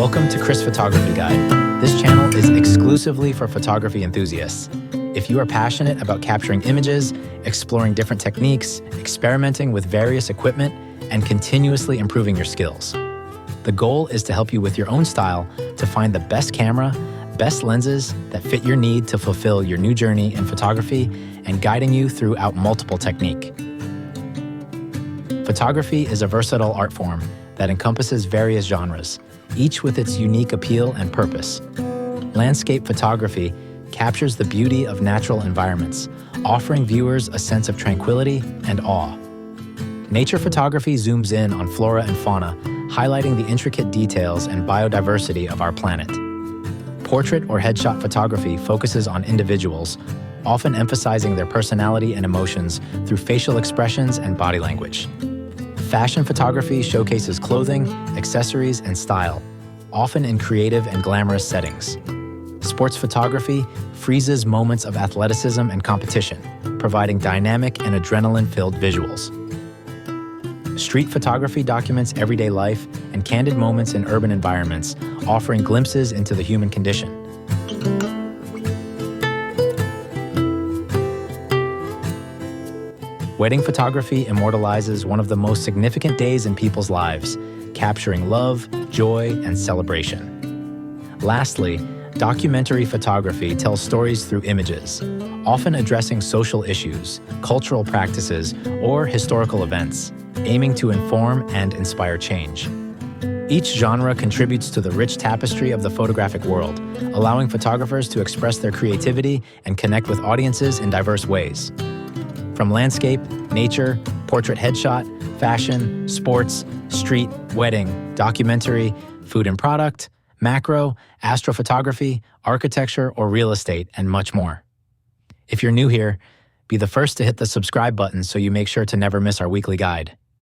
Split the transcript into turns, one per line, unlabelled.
Welcome to Chris Photography Guide. This channel is exclusively for photography enthusiasts. If you are passionate about capturing images, exploring different techniques, experimenting with various equipment, and continuously improving your skills. The goal is to help you with your own style to find the best camera, best lenses that fit your need to fulfill your new journey in photography and guiding you throughout multiple technique. Photography is a versatile art form that encompasses various genres, each with its unique appeal and purpose. Landscape photography captures the beauty of natural environments, offering viewers a sense of tranquility and awe. Nature photography zooms in on flora and fauna, highlighting the intricate details and biodiversity of our planet. Portrait or headshot photography focuses on individuals, often emphasizing their personality and emotions through facial expressions and body language. Fashion photography showcases clothing, accessories, and style, often in creative and glamorous settings. Sports photography freezes moments of athleticism and competition, providing dynamic and adrenaline-filled visuals. Street photography documents everyday life and candid moments in urban environments, offering glimpses into the human condition. Wedding photography immortalizes one of the most significant days in people's lives, capturing love, joy, and celebration. Lastly, documentary photography tells stories through images, often addressing social issues, cultural practices, or historical events, aiming to inform and inspire change. Each genre contributes to the rich tapestry of the photographic world, allowing photographers to express their creativity and connect with audiences in diverse ways. From landscape, nature, portrait headshot, fashion, sports, street, wedding, documentary, food and product, macro, astrophotography, architecture, or real estate, and much more. If you're new here, be the first to hit the subscribe button so you make sure to never miss our weekly guide.